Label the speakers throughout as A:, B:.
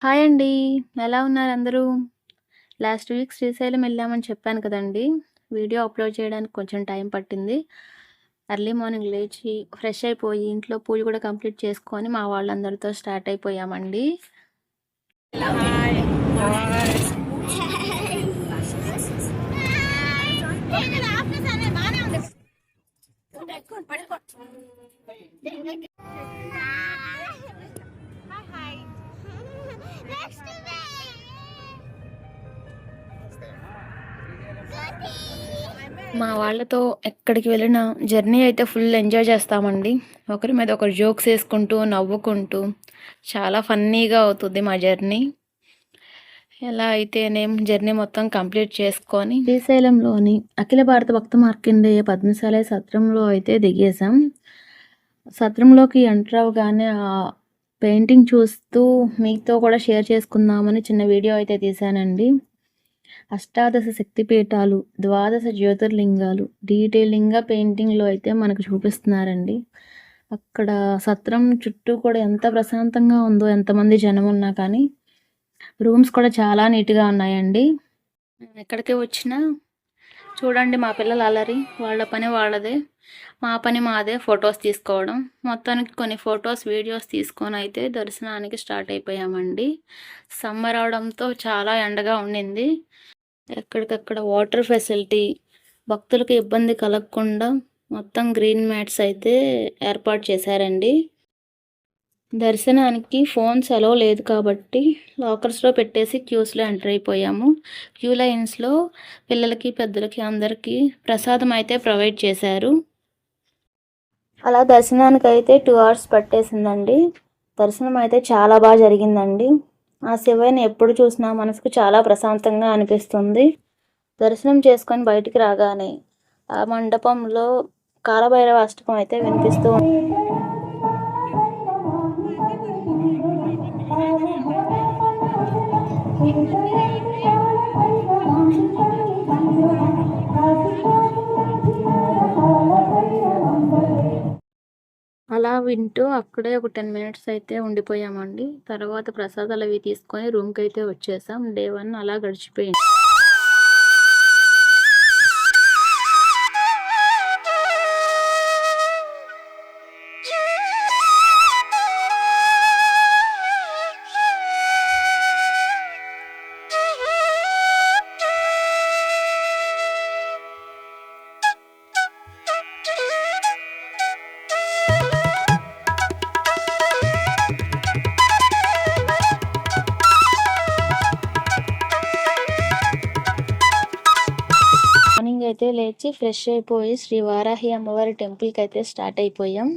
A: Hi అండి. ఎలా ఉన్నారు అందరూ? లాస్ట్ వీక్ శ్రీశైలం ఎళ్ళామని చెప్పాను కదండీ! వీడియో అప్‌లోడ్ చేయడానికి కొంచెం టైం పట్టింది. ఎర్లీ మార్నింగ్ లేచి, ఫ్రెష్ అయిపోయి, ఇంట్లో పూజ కూడా కంప్లీట్ చేసుకొని, మా వాళ్ళందరితో స్టార్ట్ అయిపోయామండి. మా వాళ్ళతో ఎక్కడికి వెళ్ళినా జర్నీ అయితే ఫుల్ ఎంజాయ్ చేస్తామండి. ఒకరి మీద ఒకరు జోక్స్ ఏసుకుంటూ, నవ్వుకుంటూ చాలా ఫన్నీగా అవుతుంది మా జర్నీ. ఎలా అయితేనేం జర్నీ మొత్తం కంప్లీట్ చేసుకొని శ్రీశైలంలోని అఖిల భారత భక్త మార్కండేయ పద్మశాలి సత్రంలో అయితే దిగేసాం. సత్రంలోకి ఎంటర్ అవ్వగానే పెయింటింగ్ చూస్తూ మీతో కూడా షేర్ చేసుకుందామని చిన్న వీడియో అయితే తీశానండి. అష్టాదశ శక్తిపీఠాలు, ద్వాదశ జ్యోతిర్లింగాలు డీటెయిలింగ్‌గా పెయింటింగ్‌లో అయితే మనకు చూపిస్తున్నారండి. అక్కడ సత్రం చుట్టూ కూడా ఎంత ప్రశాంతంగా ఉందో, ఎంతమంది జనమున్నా కానీ రూమ్స్ కూడా చాలా నీట్‌గా ఉన్నాయండి. ఎక్కడికి వచ్చినా చూడండి మా పిల్లల అల్లరి. వాళ్ళ పని వాళ్ళదే, మా పని మాదే ఫొటోస్ తీసుకోవడం. మొత్తానికి కొన్ని ఫొటోస్, వీడియోస్ తీసుకొని అయితే దర్శనానికి స్టార్ట్ అయిపోయామండి. సమ్మర్ అవడంతో చాలా ఎండగా ఉండింది. ఎక్కడికక్కడ వాటర్ ఫెసిలిటీ, భక్తులకు ఇబ్బంది కలగకుండా మొత్తం గ్రీన్ మ్యాట్స్ అయితే ఏర్పాటు చేశారండి. దర్శనానికి ఫోన్స్ అలో లేదు కాబట్టి లాకర్స్లో పెట్టేసి క్యూస్లో ఎంటర్ అయిపోయాము. క్యూ లైన్స్లో పిల్లలకి, పెద్దలకి అందరికీ ప్రసాదం అయితే ప్రొవైడ్ చేశారు. అలా దర్శనానికి అయితే 2 hours పట్టేసిందండి. దర్శనం అయితే చాలా బాగా జరిగిందండి. ఆ శివయ్యని ఎప్పుడు చూసినా మనసుకు చాలా ప్రశాంతంగా అనిపిస్తుంది. దర్శనం చేసుకొని బయటికి రాగానే ఆ మండపంలో కాలభైరవ అష్టకం అయితే వినిపిస్తూ అలా వింటూ అక్కడే ఒక 10 minutes అయితే ఉండిపోయామండి. తర్వాత ప్రసాదాలు అవి తీసుకొని రూమ్‌కి అయితే వచ్చేసాం. డే 1 అలా గడిచిపోయింది. మార్నింగ్ అయితే లేచి ఫ్రెష్ అయిపోయి శ్రీ వారాహి అమ్మవారి టెంపుల్కి అయితే స్టార్ట్ అయిపోయాం.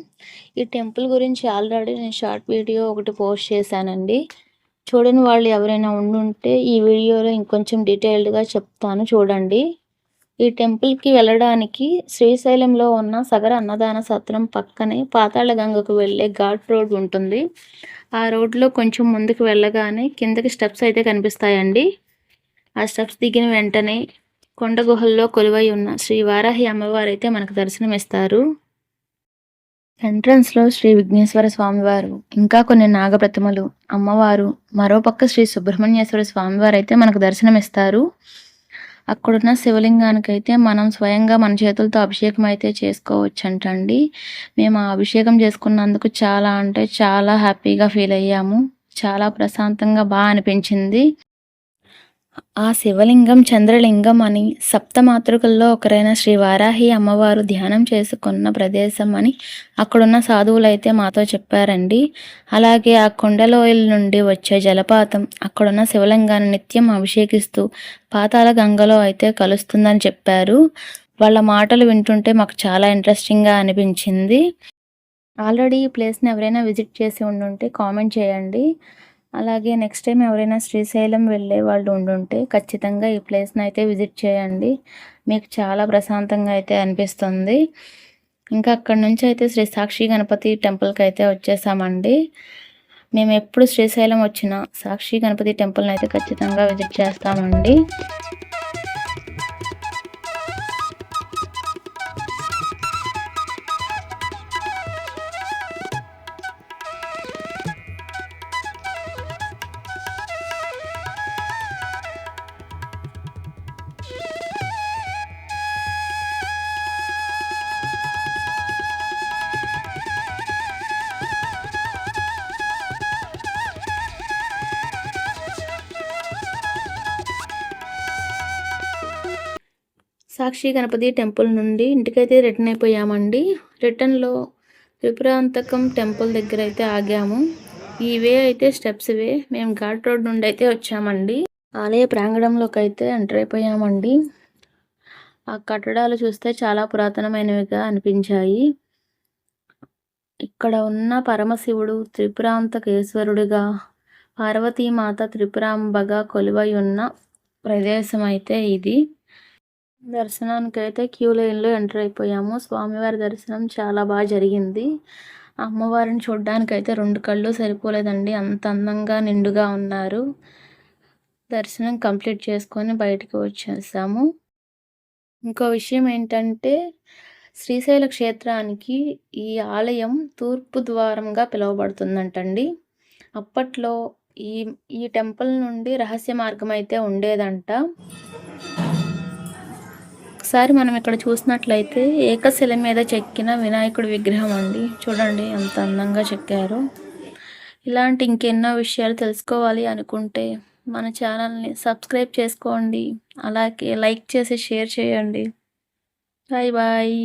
A: ఈ టెంపుల్ గురించి ఆల్రెడీ నేను షార్ట్ వీడియో ఒకటి పోస్ట్ చేశానండి. చూడని వాళ్ళు ఎవరైనా ఉండుంటే ఈ వీడియోలో ఇంకొంచెం డీటెయిల్డ్గా చెప్తాను చూడండి. ఈ టెంపుల్కి వెళ్ళడానికి శ్రీశైలంలో ఉన్న సగర అన్నదాన సత్రం పక్కనే పాతాళ గంగకు వెళ్ళే ఘాట్ రోడ్ ఉంటుంది. ఆ రోడ్లో కొంచెం ముందుకు వెళ్ళగానే కిందకి స్టెప్స్ అయితే కనిపిస్తాయండి. ఆ స్టెప్స్ దిగిన వెంటనే కొండ గుహల్లో కొలువై ఉన్న శ్రీ వారాహి అమ్మవారు అయితే మనకు దర్శనమిస్తారు. ఎంట్రన్స్లో శ్రీ విఘ్నేశ్వర స్వామివారు, ఇంకా కొన్ని నాగప్రతిమలు, అమ్మవారు, మరోపక్క శ్రీ సుబ్రహ్మణ్యేశ్వర స్వామివారు అయితే మనకు దర్శనమిస్తారు. అక్కడున్న శివలింగానికైతే మనం స్వయంగా మన చేతులతో అభిషేకం అయితే చేసుకోవచ్చంటండి. మేము ఆ అభిషేకం చేసుకున్నందుకు చాలా అంటే చాలా హ్యాపీగా ఫీల్ అయ్యాము. చాలా ప్రశాంతంగా బాగా అనిపించింది. ఆ శివలింగం చంద్రలింగం అని సప్తమాతృకల్లో ఒకరైన శ్రీ వారాహి అమ్మవారు ధ్యానం చేసుకున్న ప్రదేశం అని అక్కడున్న సాధువులైతే మాతో చెప్పారండి. అలాగే ఆ కొండలోయల నుండి వచ్చే జలపాతం అక్కడున్న శివలింగాన్ని నిత్యం అభిషేకిస్తూ పాతాళ గంగలో అయితే కలుస్తుందని చెప్పారు. వాళ్ళ మాటలు వింటుంటే మాకు చాలా ఇంట్రెస్టింగ్గా అనిపించింది. ఆల్రెడీ ఈ ప్లేస్ని ఎవరైనా విజిట్ చేసి ఉండుంటే కామెంట్ చేయండి. అలాగే నెక్స్ట్ టైం ఎవరైనా శ్రీశైలం వెళ్ళే వాళ్ళు ఉండుంటే ఖచ్చితంగా ఈ ప్లేస్ని అయితే విజిట్ చేయండి. మీకు చాలా ప్రశాంతంగా అయితే అనిపిస్తుంది. ఇంకా అక్కడి నుంచి అయితే శ్రీ సాక్షి గణపతి టెంపుల్కి అయితే వచ్చేసామండి. మేము ఎప్పుడు శ్రీశైలం వచ్చినా సాక్షి గణపతి టెంపుల్ని అయితే ఖచ్చితంగా విజిట్ చేస్తామండి. సాక్షి గణపతి టెంపుల్ నుండి ఇంటికైతే రిటర్న్ అయిపోయామండి. రిటర్న్‌లో త్రిపురాంతకం టెంపుల్ దగ్గర అయితే ఆగాము. ఈ వే అయితే స్టెప్స్ వే. మేము ఘాట్ రోడ్ నుండి అయితే వచ్చామండి. ఆలయ ప్రాంగణంలోకి అయితే ఎంటర్ అయిపోయామండి. ఆ కట్టడాలు చూస్తే చాలా పురాతనమైనవిగా అనిపించాయి. ఇక్కడ ఉన్న పరమశివుడు త్రిపురాంతకేశ్వరుడిగా, పార్వతీమాత త్రిపురాంబగా కొలువై ఉన్న ప్రదేశం అయితే ఇది. దర్శనానికైతే క్యూ లైన్‌లో ఎంటర్ అయిపోయాము. స్వామివారి దర్శనం చాలా బాగా జరిగింది. అమ్మవారిని చూడ్డానికైతే 2 కళ్ళు సరిపోలేదండి. అంత అందంగా నిండుగా ఉన్నారు. దర్శనం కంప్లీట్ చేసుకొని బయటికి వచ్చేసాము. ఇంకో విషయం ఏంటంటే శ్రీశైల క్షేత్రానికి ఈ ఆలయం తూర్పు ద్వారంగా పిలువబడుతుందంటండి. అప్పట్లో ఈ ఈ టెంపుల్ నుండి రహస్య మార్గం అయితే ఉండేదంట. ఒకసారి మనం ఇక్కడ చూసినట్లయితే ఏకశిల మీద చెక్కిన వినాయకుడి విగ్రహం అండి. చూడండి ఎంత అందంగా చెక్కారో. ఇలాంటి ఇంకెన్నో విషయాలు తెలుసుకోవాలి అనుకుంటే మన ఛానల్ని సబ్స్క్రైబ్ చేసుకోండి. అలాగే లైక్ చేసి షేర్ చేయండి. Bye bye.